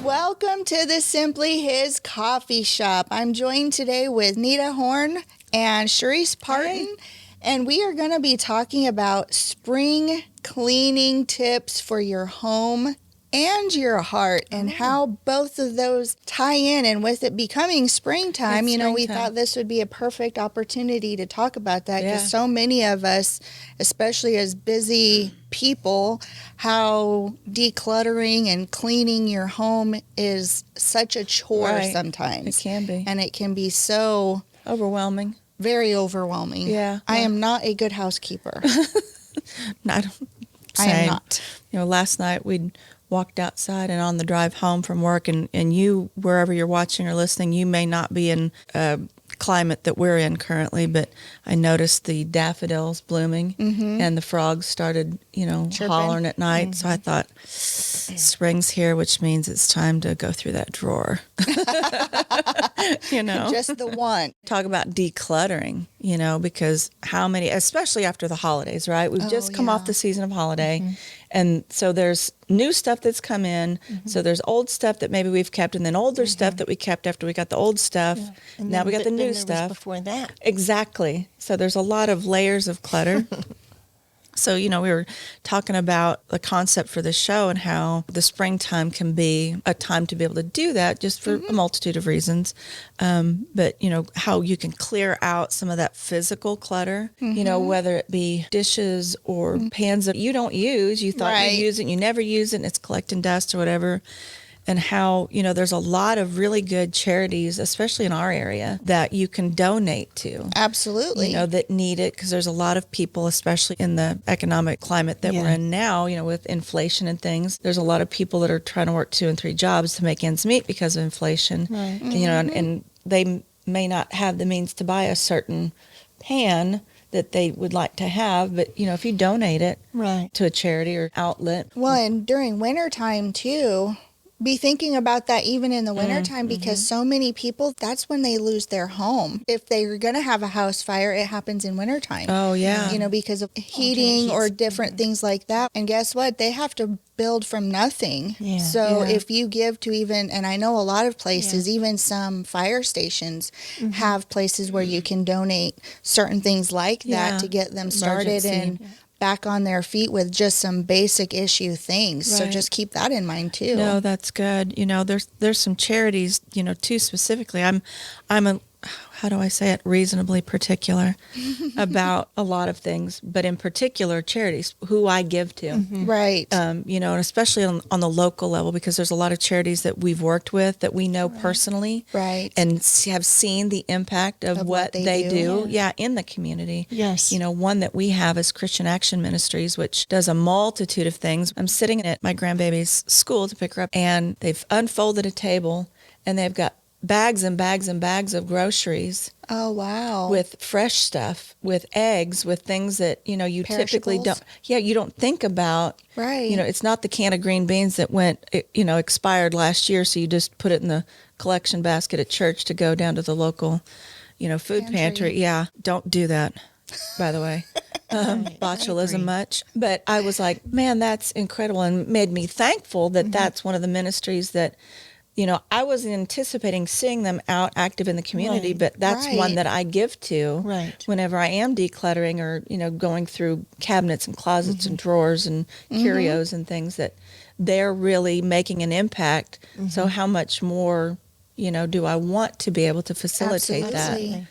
Welcome to the Simply His Coffee Shop. I'm joined today with Nita Horn and Sharice Parton, and we are going to be talking about spring cleaning tips for your home and your heart and how both of those tie in. And with it becoming springtime, we thought this would be a perfect opportunity to talk about that because so many of us, especially as busy people, how decluttering and cleaning your home is such a chore sometimes. It can be. And it can be so overwhelming. Very overwhelming. Yeah. I am not a good housekeeper. I am not. Last night we'd walked outside, and on the drive home from work, and you, wherever you're watching or listening, you may not be in a climate that we're in currently, but I noticed the daffodils blooming and the frogs started, hollering at night. So I thought, spring's here, which means it's time to go through that drawer. Just the one. Talk about decluttering, because how many, especially after the holidays, right? We've just come off the season of holiday. And so there's new stuff that's come in. So there's old stuff that maybe we've kept, and then older stuff that we kept after we got the old stuff. Yeah. And now we got the new stuff. Before that. Exactly. So there's a lot of layers of clutter. So, we were talking about the concept for the show and how the springtime can be a time to be able to do that just for a multitude of reasons. But, how you can clear out some of that physical clutter, whether it be dishes or pans that you don't use, you thought you use it, you never use it, and it's collecting dust or whatever. And how, there's a lot of really good charities, especially in our area, that you can donate to. Absolutely. That need it, because there's a lot of people, especially in the economic climate that we're in now, with inflation and things. There's a lot of people that are trying to work 2 and 3 jobs to make ends meet because of inflation. Right. And they may not have the means to buy a certain pan that they would like to have, but if you donate it to a charity or outlet. Well, and during wintertime too, be thinking about that even in the wintertime because so many people, that's when they lose their home. If they're going to have a house fire, it happens in wintertime. Oh, yeah. Because of heating or different things like that. And guess what? They have to build from nothing. Yeah. So if you give to even, and I know a lot of places, even some fire stations have places where you can donate certain things like that to get them started and back on their feet with just some basic issue things. So just keep that in mind too. No, that's good. There's some charities, too specifically. I'm a, how do I say it, reasonably particular about a lot of things, but in particular charities who I give to. Right. And especially on the local level, because there's a lot of charities that we've worked with that we know personally. Right. And have seen the impact of what they do. Yeah, in the community. Yes. One that we have is Christian Action Ministries, which does a multitude of things. I'm sitting at my grandbaby's school to pick her up, and they've unfolded a table, and they've got bags and bags and bags of groceries. Oh, wow. With fresh stuff, with eggs, with things that, you typically don't, you don't think about. Right. It's not the can of green beans that went, expired last year, so you just put it in the collection basket at church to go down to the local, food pantry. Yeah, don't do that, by the way. Botulism much. But I was like, man, that's incredible, and made me thankful that that's one of the ministries that, I wasn't anticipating seeing them out active in the community, but that's one that I give to whenever I am decluttering or, going through cabinets and closets and drawers and curios and things, that they're really making an impact. So how much more, do I want to be able to facilitate that?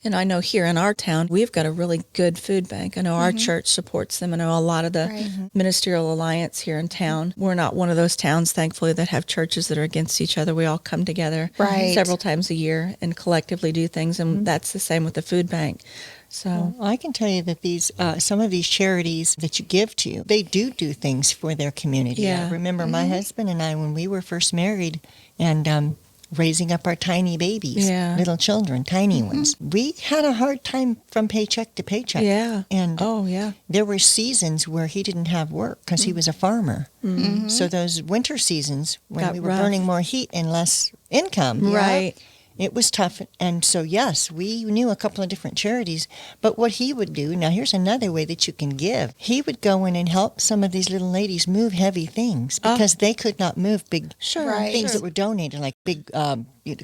And I know here in our town, we've got a really good food bank. I know our church supports them. I know a lot of the ministerial alliance here in town. We're not one of those towns, thankfully, that have churches that are against each other. We all come together several times a year and collectively do things. And that's the same with the food bank. So I can tell you that these some of these charities that you give to, they do things for their community. Yeah. I remember my husband and I, when we were first married, and raising up our tiny babies, little children, tiny ones. We had a hard time from paycheck to paycheck. Yeah. And there were seasons where he didn't have work because he was a farmer. So those winter seasons when we were burning more heat and less income. It was tough. And so, yes, we knew a couple of different charities. But what he would do, now here's another way that you can give. He would go in and help some of these little ladies move heavy things because they could not move big things that were donated, like big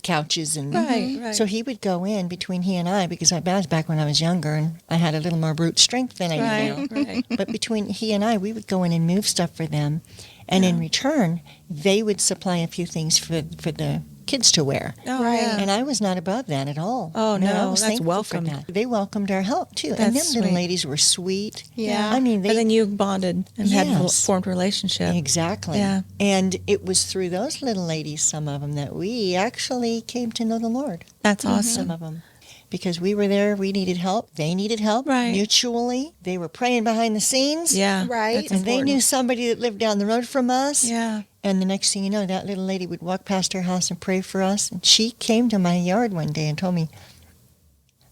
couches. And Right. So he would go in between he and I, because that was back when I was younger and I had a little more brute strength than I do now. Right. But between he and I, we would go in and move stuff for them. And in return, they would supply a few things for the kids to wear. Oh, Right. yeah. And I was not above that at all. Oh, And I no, was that's thankful welcome. for that. They welcomed our help, too. And That's them little sweet. ladies were sweet. Yeah. I mean, And then you bonded and had Yes. formed a relationship. Exactly. Yeah. And it was through those little ladies, some of them, that we actually came to know the Lord. That's Some awesome. of them. Because we were there, we needed help. They needed help Right. mutually. They were praying behind the scenes. Yeah. Right. That's And they knew important. somebody that lived down the road from us. Yeah. And the next thing you know, that little lady would walk past our house and pray for us. And she came to my yard one day and told me,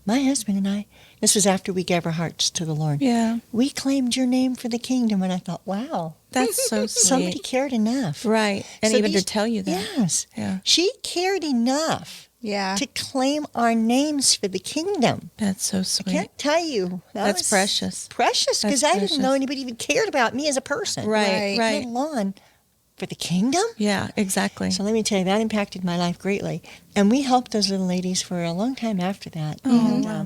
my husband and I, this was after we gave our hearts to the Lord, Yeah. we claimed your name for the kingdom. And I thought, wow, That's so sweet. somebody cared enough. Right. And So even these- to tell you that. Yes. Yeah. She cared enough Yeah. to claim our names for the kingdom. That's so sweet. Can't tell you. That's was precious. Precious, because That's I didn't know precious. anybody even cared about me as a person. Right. Right. Let alone for the kingdom. Yeah, exactly. So let me tell you, that impacted my life greatly. And we helped those little ladies for a long time after that. Oh, And, wow.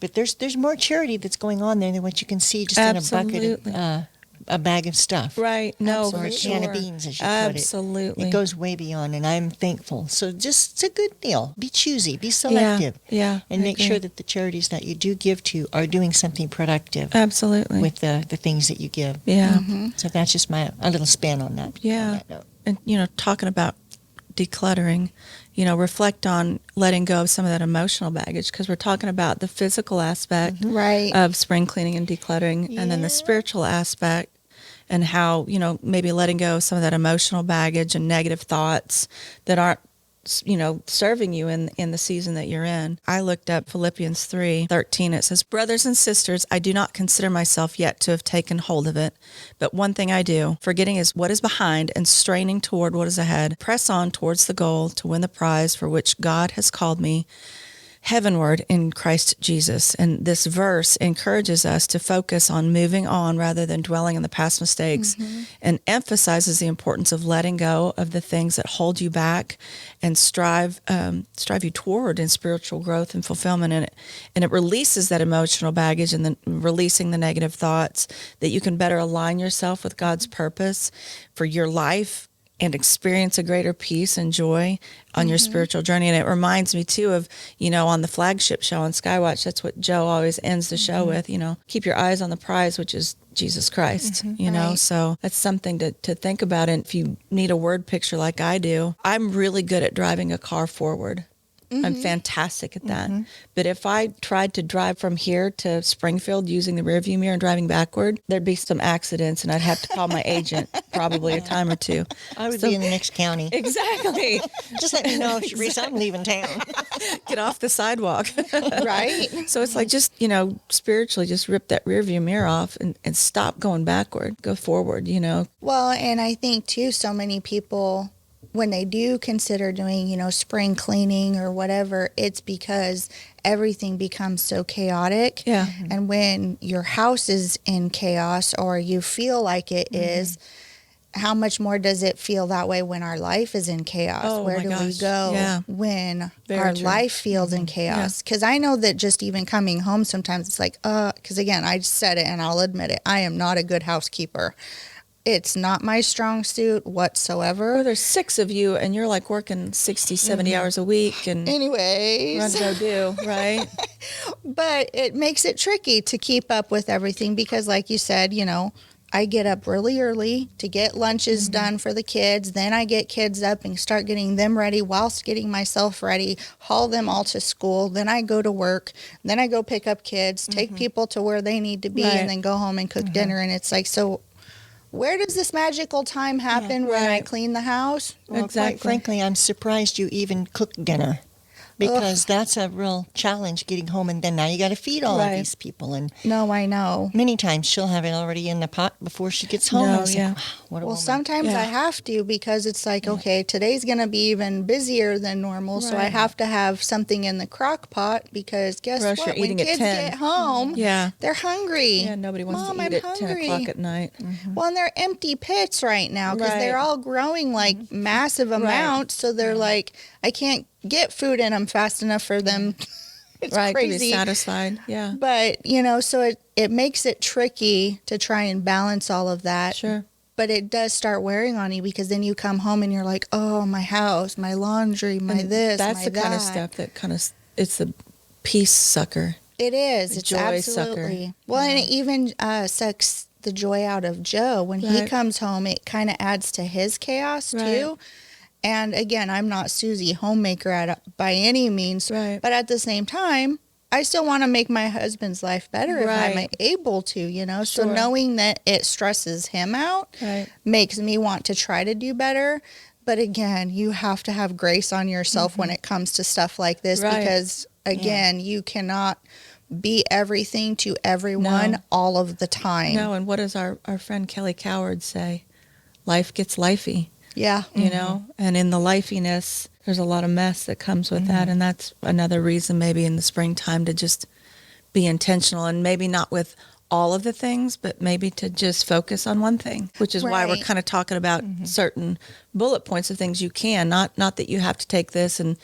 but there's more charity that's going on there than what you can see just in a bucket Absolutely. of a bag of stuff. Right. No, Or for a sure. can of beans, as you put Absolutely. it. It goes way beyond, and I'm thankful. So just, it's a good deal. Be choosy. Be selective. Yeah. And I make agree. sure that the charities that you do give to are doing something productive Absolutely. with the things that you give. Yeah. So that's just a little spin on that. Yeah. on that note. And, talking about decluttering, reflect on letting go of some of that emotional baggage, because we're talking about the physical aspect Right. of spring cleaning and decluttering, and then the Yeah. spiritual aspect, and how, maybe letting go of some of that emotional baggage and negative thoughts that aren't, serving you in the season that you're in. I looked up Philippians 3:13. It says, "Brothers and sisters, I do not consider myself yet to have taken hold of it, but one thing I do, forgetting is what is behind and straining toward what is ahead, press on towards the goal to win the prize for which God has called me heavenward in Christ Jesus." And this verse encourages us to focus on moving on rather than dwelling on the past mistakes, and emphasizes the importance of letting go of the things that hold you back and strive you toward in spiritual growth and fulfillment. And it releases that emotional baggage, and then releasing the negative thoughts, that you can better align yourself with God's purpose for your life and experience a greater peace and joy on your spiritual journey. And it reminds me too of, on the flagship show on Skywatch, that's what Joe always ends the show with, keep your eyes on the prize, which is Jesus Christ, Right. So that's something to think about. And if you need a word picture like I do, I'm really good at driving a car forward. I'm fantastic at that. But if I tried to drive from here to Springfield using the rearview mirror and driving backward, there'd be some accidents, and I'd have to call my agent probably a time or two. I would be in the next county. Exactly. Just let me know, Sharice, I'm leaving town. Get off the sidewalk. Right. So it's like, just, spiritually, just rip that rearview mirror off and stop going backward, go forward, Well, and I think too, so many people, when they do consider doing, spring cleaning or whatever, it's because everything becomes so chaotic. Yeah. And when your house is in chaos, or you feel like it is, how much more does it feel that way when our life is in chaos? Oh, Where my do we gosh. go Yeah. when Very our true. life feels in chaos? Because I know that just even coming home sometimes it's like, because again, I said it and I'll admit it, I am not a good housekeeper. It's not my strong suit whatsoever. Or there's 6 of you, and you're like working 60, 70 hours a week, and Anyways. run to go do, right? But it makes it tricky to keep up with everything because, like you said, I get up really early to get lunches done for the kids. Then I get kids up and start getting them ready whilst getting myself ready, haul them all to school. Then I go to work. Then I go pick up kids, take people to where they need to be, Right. and then go home and cook dinner. And it's like, so where does this magical time happen when I right. clean the house? Well, Exactly. quite frankly, I'm surprised you even cook dinner. because that's a real challenge getting home, and then now you got to feed all of Right. these people. And No, I know. many times she'll have it already in the pot before she gets home. No, I was yeah. like, wow, what a Well, woman. sometimes Yeah. I have to because it's like, okay, today's going to be even busier than normal. So I Right. have to have something in the crock pot because guess Or else what? you're When eating at kids 10. get home, Yeah. they're hungry. Yeah, nobody wants Mom, to eat I'm at hungry. 10 o'clock at night. Well, and they're empty pits right now because they're Right. all growing like massive amounts. So they're like, I can't get food in them fast enough for them. It's Right, to be crazy. satisfied. Yeah, But, so it makes it tricky to try and balance all of that. sure. But it does start wearing on you because then you come home and you're like, oh, my house, my laundry, my And this, that's my the that. kind of stuff that it's the peace sucker. It is. A It's joy sucker. absolutely. Well, and it even sucks the joy out of Joe. When he Right. comes home, it kind of adds to his chaos Right. too. And again, I'm not Susie homemaker by any means, Right. but at the same time, I still want to make my husband's life better if I'm Right. able to, So Sure. knowing that it stresses him out Right. makes me want to try to do better. But again, you have to have grace on yourself when it comes to stuff like this Right. because, again, you cannot be everything to everyone No. all of the time. No, and what does our friend Kelly Coward say? Life gets lifey, Yeah. you know? And in the lifiness, there's a lot of mess that comes with that. And that's another reason maybe in the springtime to just be intentional and maybe not with all of the things, but maybe to just focus on one thing, which is why we're Right. kind of talking about certain bullet points of things you can, not that you have to take this and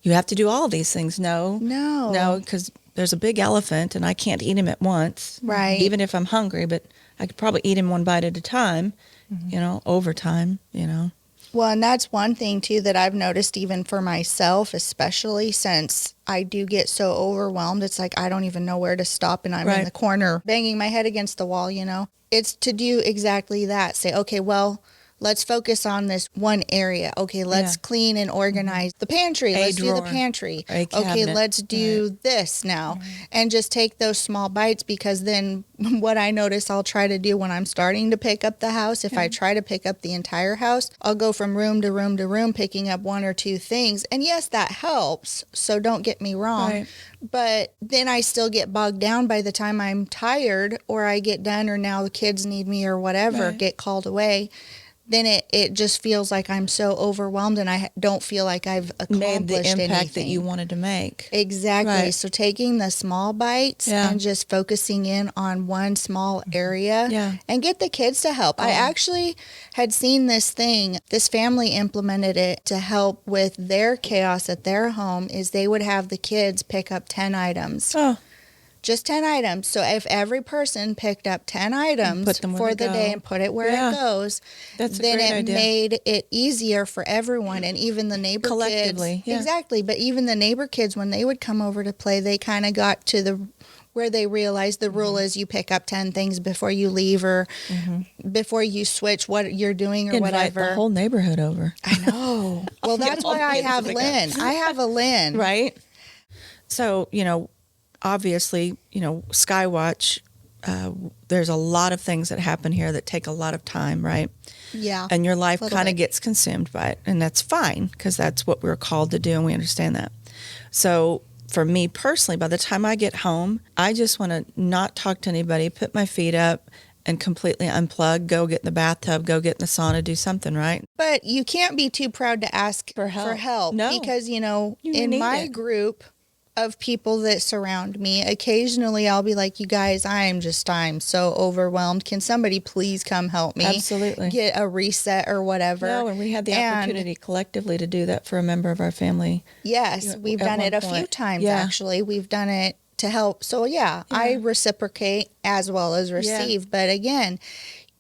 you have to do all of these things. No, because there's a big elephant and I can't eat him at once. Right. Even if I'm hungry, but I could probably eat him one bite at a time, over time. Well, and that's one thing too that I've noticed even for myself, especially since I do get so overwhelmed. It's like I don't even know where to stop and I'm in Right. the corner banging my head against the wall, It's to do exactly that. Say, okay, well, let's focus on this one area. Okay, let's Yeah. clean and organize the pantry. A Let's do the drawer. pantry. A Okay, cabinet. let's do this now. And just take those small bites because then what I notice I'll try to do when I'm starting to pick up the house, if I try to pick up the entire house, I'll go from room to room to room picking up one or two things. And yes, that helps. So don't get me wrong. Right. But then I still get bogged down by the time I'm tired or I get done or now the kids need me or whatever, Right. get called away. Then it just feels like I'm so overwhelmed and I don't feel like I've accomplished Made the impact anything. that you wanted to make. Exactly. Right. So taking the small bites Yeah. and just focusing in on one small area Yeah. and get the kids to help. I actually had seen this thing. This family implemented it to help with their chaos at their home is they would have the kids pick up 10 items. Oh, Just 10 items. So if every person picked up 10 items put them where for they the day go. and put it where Yeah. it goes, that's a then great it idea. made it easier for everyone and even the neighbor Collectively, kids. yeah. Exactly. But even the neighbor kids, when they would come over to play, they kind of got to where they realized the rule is you pick up 10 things before you leave or before you switch what you're doing or Invite whatever. the whole neighborhood over. I know. Well, that's all why I kids have pick up. Lynn. I have a Lynn. Right. So, obviously, Skywatch, there's a lot of things that happen here that take a lot of time, right? Yeah. And your life Little kind of bit. gets consumed by it. And that's fine because that's what we're called to do and we understand that. So for me personally, by the time I get home, I just want to not talk to anybody, put my feet up and completely unplug, go get in the bathtub, go get in the sauna, do something, right? But you can't be too proud to ask For help. No. Because, You in need my it. group of people that surround me, occasionally I'll be like, you guys, I'm so overwhelmed. Can somebody please come help me? Absolutely. Get a reset or whatever. No, and we had the And opportunity collectively to do that for a member of our family. Yes, we've at done one it a few point. times, Yeah. actually. We've done it to help. So, I reciprocate as well as receive. But again,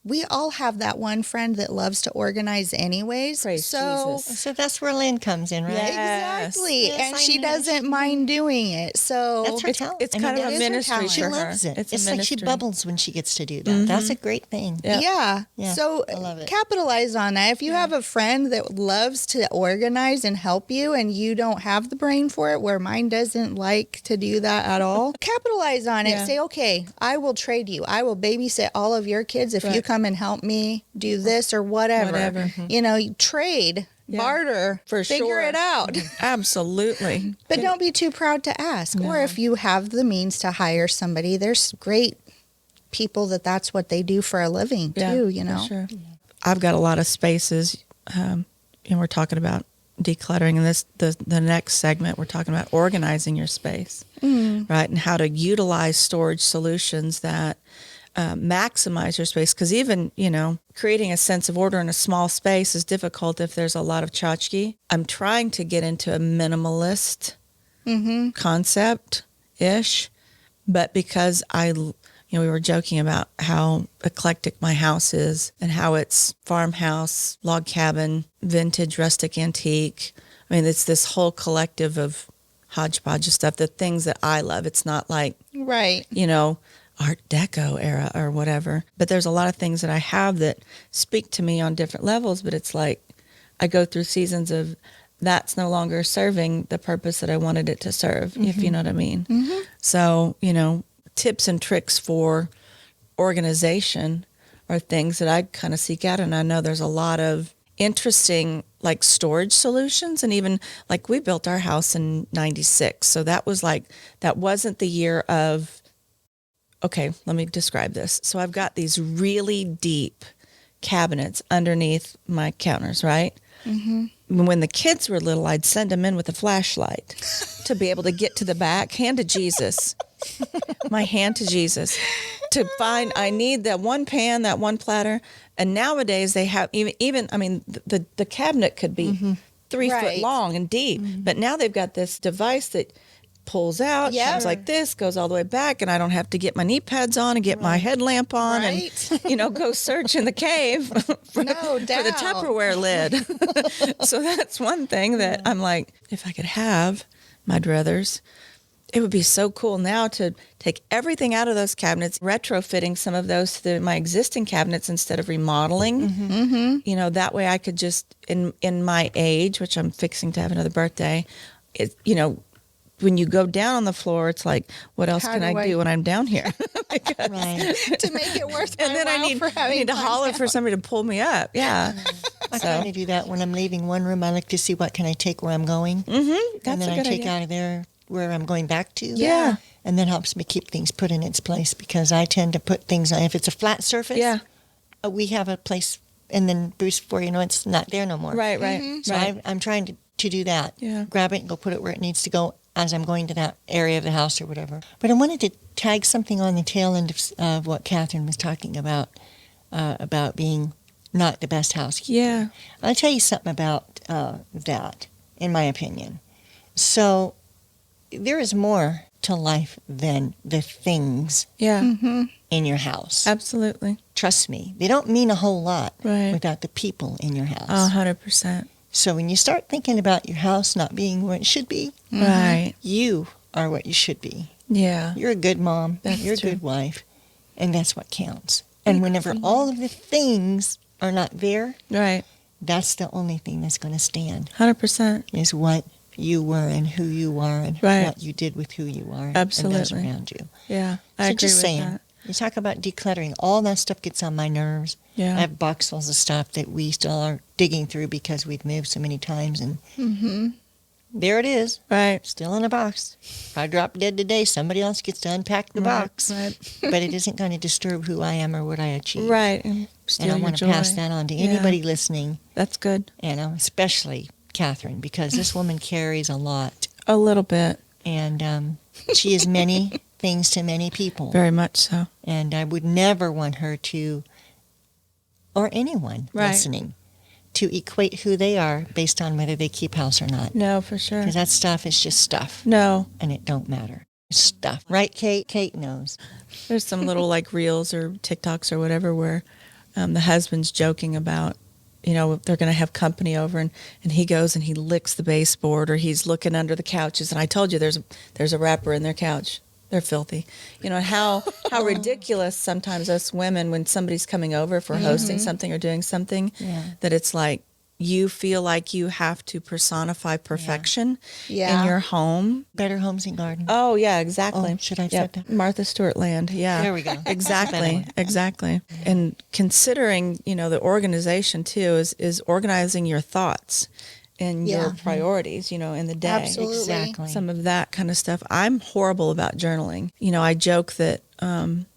we all have that one friend that loves to organize anyways. Praise Jesus. So that's where Lynn comes in, right? Yeah. Exactly. Yes, and I she know. doesn't mind doing it. So That's her talent. It's I mean, kind of that a is her ministry talent. for She her. loves it. It's It's a like she ministry. bubbles when she gets to do that. That's a great thing. Yep. Yeah. Yeah, So I love it. capitalize on that. If you have a friend that loves to organize and help you and you don't have the brain for it, where mine doesn't like to do that at all, capitalize on it. Yeah. Say, okay, I will trade you. I will babysit all of your kids if you Right. come and help me do this or whatever. Whatever. You trade. barter, For figure sure. it out. Absolutely. But don't be too proud to ask. No. Or if you have the means to hire somebody, there's great people that's what they do for a living too, you know. For sure. I've got a lot of spaces, and we're talking about decluttering. And the next segment, we're talking about organizing your space, right? And how to utilize storage solutions that maximize your space. Because even, creating a sense of order in a small space is difficult if there's a lot of tchotchke. I'm trying to get into a minimalist concept-ish, but because we were joking about how eclectic my house is and how it's farmhouse, log cabin, vintage, rustic, antique. I mean, it's this whole collective of hodgepodge of stuff, the things that I love. It's not like, Right. Art Deco era or whatever. But there's a lot of things that I have that speak to me on different levels, but it's like I go through seasons of that's no longer serving the purpose that I wanted it to serve, if you know what I mean. So, tips and tricks for organization are things that I kind of seek out. And I know there's a lot of interesting like storage solutions. And even like we built our house in 96. So that wasn't the year of, okay, let me describe this. So I've got these really deep cabinets underneath my counters, right? When the kids were little, I'd send them in with a flashlight to be able to get to the back. Hand to Jesus. My hand to Jesus. To find, I need that one pan, that one platter. And nowadays they have even the cabinet could be 3 foot Right. long and deep. But now they've got this device that pulls out, comes like this, goes all the way back, and I don't have to get my knee pads on and get my headlamp on and, go search in the cave for the Tupperware lid. So that's one thing that I'm like, if I could have my druthers, it would be so cool now to take everything out of those cabinets, retrofitting some of those to my existing cabinets instead of remodeling. That way I could just, in my age, which I'm fixing to have another birthday, when you go down on the floor, it's like, what else can I do when I'm down here? To make it worth my And then while I need to holler for somebody to pull me up. Yeah. I kind of do that when I'm leaving one room. I like to see what can I take where I'm going. That's and then a I good take idea. out of there where I'm going back to. Yeah. And that helps me keep things put in its place because I tend to put things on. If it's a flat surface, we have a place, and then Bruce, before you know it's not there no more. Right. So I'm trying to do that. Yeah. Grab it and go put it where it needs to go as I'm going to that area of the house or whatever. But I wanted to tag something on the tail end of what Catherine was talking about being not the best housekeeper. Yeah. I'll tell you something about that, in my opinion. So there is more to life than the things Yeah. in your house. Absolutely. Trust me, they don't mean a whole lot Right. without the people in your house. 100%. So when you start thinking about your house not being where it should be, Right. you are what you should be. Yeah. You're a good mom. That's You're true. a good wife. And that's what counts. And whenever all of the things are not there, Right. that's the only thing that's going to stand, 100%. is what you were and who you are and Right. what you did with who you are Absolutely. and those around you. Yeah. I So agree just with saying, that. you talk about decluttering, all that stuff gets on my nerves. Yeah. I have boxfuls of stuff that we still are digging through because we've moved so many times, and there it is, Right. still in a box. If I drop dead today, somebody else gets to unpack the box. Right. But it isn't going to disturb who I am or what I achieve. Right. And And steal I your want to joy. pass that on to Yeah. anybody listening, That's good. especially Catherine, because this woman carries a lot, A little bit. and she is many things to many people. Very much so. And I would never want her to, or anyone Right. listening, to equate who they are based on whether they keep house or not. No, for sure. Because that stuff is just stuff, No. and it don't matter. It's stuff. Right, Kate? Kate knows. There's some little like reels or TikToks or whatever where the husband's joking about, they're going to have company over and he goes and he licks the baseboard or he's looking under the couches. And I told you there's a wrapper in their couch. They're filthy. How ridiculous sometimes us women, when somebody's coming over for hosting something or doing something, Yeah. that it's like, you feel like you have to personify perfection Yeah. in your home. Better Homes and Gardens. Oh, yeah, exactly. Oh, should I have said that? Martha Stewart Land. Yeah. There we go. Exactly. Exactly. And considering, the organization too is organizing your thoughts and your priorities, in the day. Absolutely. Exactly. Some of that kind of stuff. I'm horrible about journaling. I joke that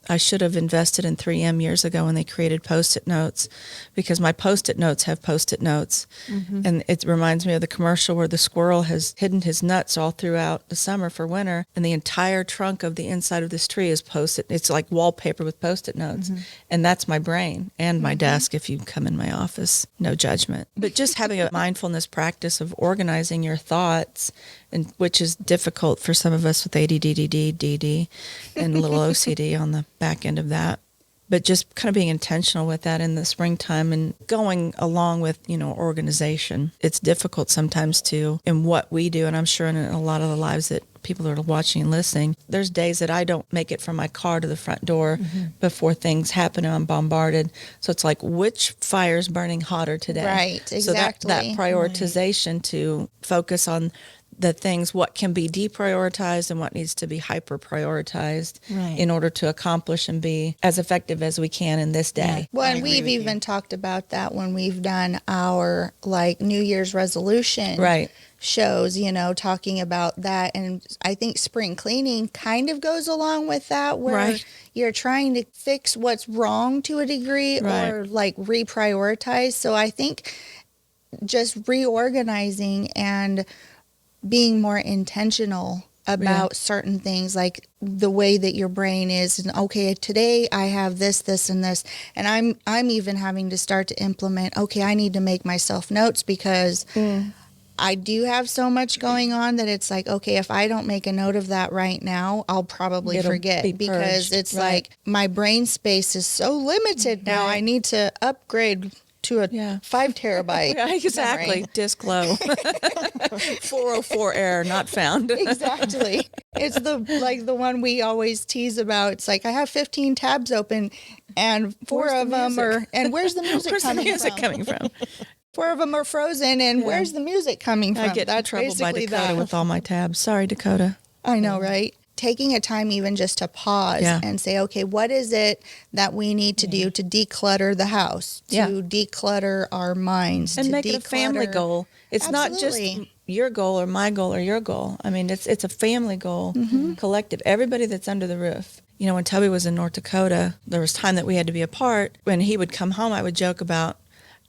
I should have invested in 3M years ago when they created Post-it notes, because my Post-it notes have Post-it notes. And it reminds me of the commercial where the squirrel has hidden his nuts all throughout the summer for winter, and the entire trunk of the inside of this tree is Post-it. It's like wallpaper with Post-it notes. And that's my brain and my desk if you come in my office. No judgment. But just having a mindfulness practice of organizing your thoughts, and which is difficult for some of us with ADD, DD, and a little OCD on the back end of that. But just kind of being intentional with that in the springtime and going along with, organization. It's difficult sometimes too in what we do. And I'm sure in a lot of the lives that people are watching and listening, there's days that I don't make it from my car to the front door before things happen and I'm bombarded. So it's like, which fire's burning hotter today? Right, exactly. So that prioritization to focus on the things, what can be deprioritized and what needs to be hyper prioritized in order to accomplish and be as effective as we can in this day. Well, and we've even talked about that when we've done our New Year's resolution shows, talking about that. And I think spring cleaning kind of goes along with that, where you're trying to fix what's wrong to a degree or reprioritize. So I think just reorganizing and being more intentional about certain things, like the way that your brain is, and okay, today I have this, and this, and I'm even having to start to implement, okay, I need to make myself notes because I do have so much going on that it's like, okay, if I don't make a note of that right now, I'll probably forget because it's like my brain space is so limited now. I need to upgrade to a 5 terabyte. Exactly. Memory. Disk low. 404 error not found. Exactly. It's the one we always tease about. It's like I have 15 tabs open and 4 of them are, and where's the music coming from? 4 of them are frozen and where's the music coming from? I get in trouble by Dakota with all my tabs. Sorry, Dakota. I know, right? Taking a time even just to pause and say, okay, what is it that we need to do to declutter the house, to declutter our minds, and to make it a family goal. It's not just your goal or my goal or your goal. I mean, it's a family goal, collective. Everybody that's under the roof. When Toby was in North Dakota, there was time that we had to be apart. When he would come home, I would joke about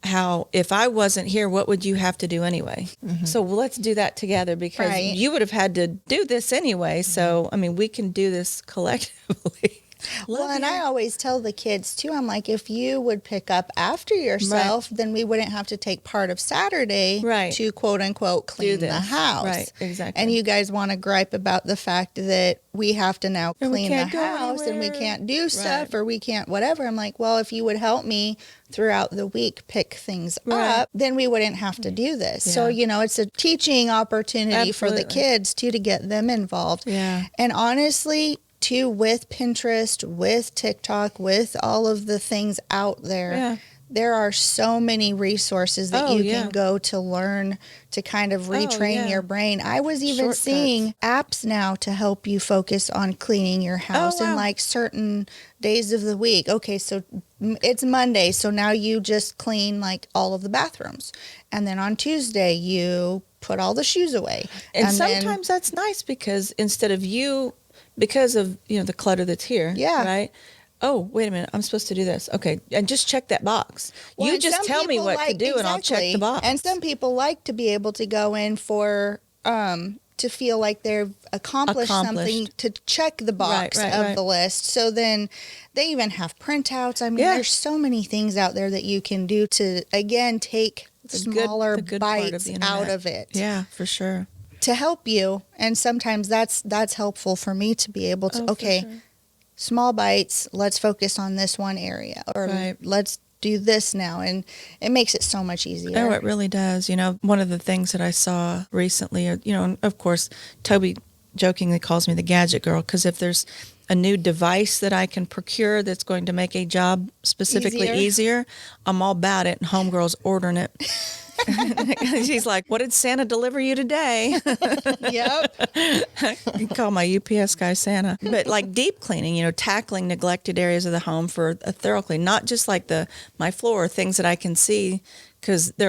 how if I wasn't here, what would you have to do anyway? So let's do that together because you would have had to do this anyway. So, I mean, we can do this collectively. Well, and I always tell the kids too, I'm like, if you would pick up after yourself, then we wouldn't have to take part of Saturday to quote unquote clean the house. Right, exactly. And you guys want to gripe about the fact that we have to now clean the house and we can't do stuff or we can't whatever. I'm like, well, if you would help me throughout the week pick things up, then we wouldn't have to do this. So, it's a teaching opportunity for the kids too, to get them involved. Yeah. And honestly, too, with Pinterest, with TikTok, with all of the things out there, there are so many resources that you can go to learn to kind of retrain your brain. I was even seeing apps now to help you focus on cleaning your house in certain days of the week. Okay, so it's Monday, so now you just clean all of the bathrooms. And then on Tuesday, you put all the shoes away. And sometimes that's nice because instead of because of the clutter that's here, right? Oh, wait a minute, I'm supposed to do this. Okay, and just check that box. Well, you just tell me what to do and I'll check the box. And some people like to be able to go in for to feel like they've accomplished something, to check the box of the list. So then they even have printouts. I mean, there's so many things out there that you can do to, again, take smaller bites out of it. Yeah, for sure. To help you, and sometimes that's helpful for me to be able to small bites, let's focus on this one area, or let's do this now, and it makes it so much easier. Oh, it really does. One of the things that I saw recently, and of course Toby jokingly calls me the gadget girl, because if there's a new device that I can procure that's going to make a job specifically easier, I'm all about it, and homegirl's ordering it She's like, what did Santa deliver you today? Yep. You call my UPS guy Santa. But like deep cleaning, tackling neglected areas of the home for a thorough clean, not just like my floor, things that I can see. Because I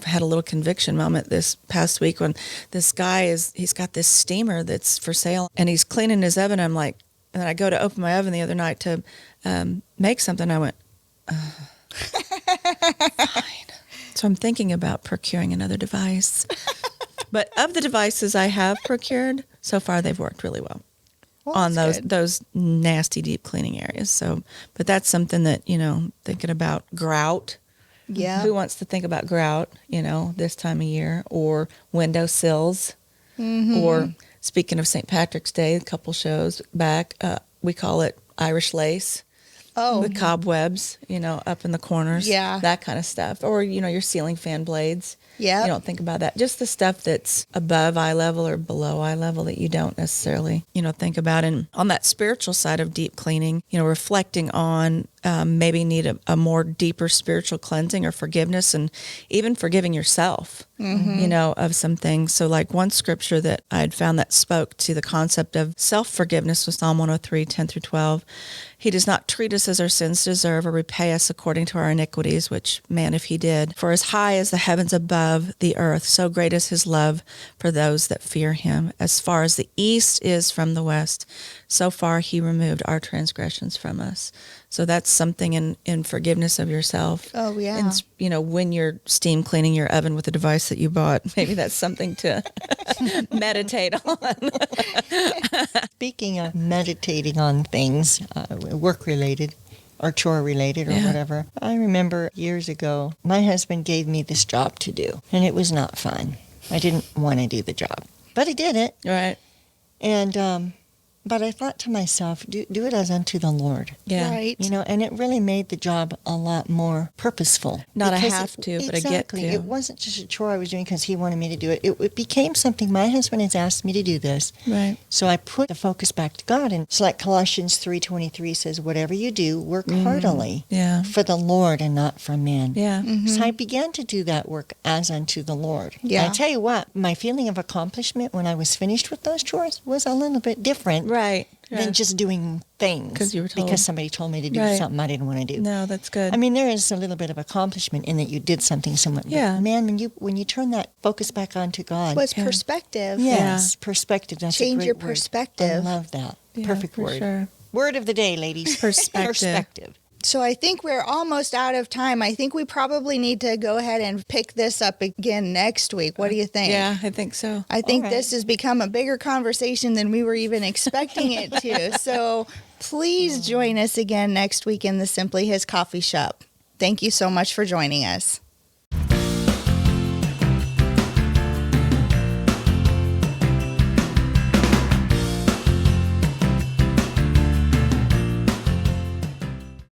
had a little conviction moment this past week when this guy he's got this steamer that's for sale and he's cleaning his oven. I'm like, and then I go to open my oven the other night to make something. I went, fine. So I'm thinking about procuring another device. But of the devices I have procured, so far they've worked really well on those nasty deep cleaning areas. So, but that's something that, thinking about grout. Yeah. Who wants to think about grout, this time of year, or windowsills, or speaking of St. Patrick's Day, a couple shows back, we call it Irish lace. Oh. The cobwebs, up in the corners. Yeah. That kind of stuff. Or, your ceiling fan blades. Yeah. You don't think about that. Just the stuff that's above eye level or below eye level that you don't necessarily, think about. And on that spiritual side of deep cleaning, reflecting on maybe need a more deeper spiritual cleansing or forgiveness, and even forgiving yourself, of some things. So like one scripture that I had found that spoke to the concept of self-forgiveness was Psalm 103, 10 through 12. He does not treat us as our sins deserve or repay us according to our iniquities, which, man, if he did. For as high as the heavens above the earth, so great is his love for those that fear him. As far as the east is from the west, so far he removed our transgressions from us. So that's something in forgiveness of yourself. Oh, yeah. And, when you're steam cleaning your oven with a device that you bought, maybe that's something to meditate on. Speaking of meditating on things, work-related or chore-related or whatever, I remember years ago, my husband gave me this job to do, and it was not fun. I didn't want to do the job, but I did it. Right. And but I thought to myself, do it as unto the Lord. Yeah. Right. And it really made the job a lot more purposeful. Not a Because have to, but a get exactly, to. It wasn't just a chore I was doing because he wanted me to do it. It became something, my husband has asked me to do this. Right. So I put the focus back to God. And it's like Colossians 3:23 says, whatever you do, work heartily Yeah. for the Lord and not for men. Yeah. So I began to do that work as unto the Lord. Yeah. And I tell you what, my feeling of accomplishment when I was finished with those chores was a little bit different Right. than just doing things 'Cause you were told. because somebody told me to do Right. something I didn't want to do. No, that's good. I mean, there is a little bit of accomplishment in that you did something somewhat. But Yeah. man, when you turn that focus back onto God, Was perspective. yes, perspective. That's Change a great your word. perspective. I love that. Yeah, Perfect for word. sure. Word of the day, ladies. Perspective. Perspective. So I think we're almost out of time. I think we probably need to go ahead and pick this up again next week. What do you think? Yeah, I think so. I think All right. this has become a bigger conversation than we were even expecting it to. So please join us again next week in the Simply His Coffee Shop. Thank you so much for joining us.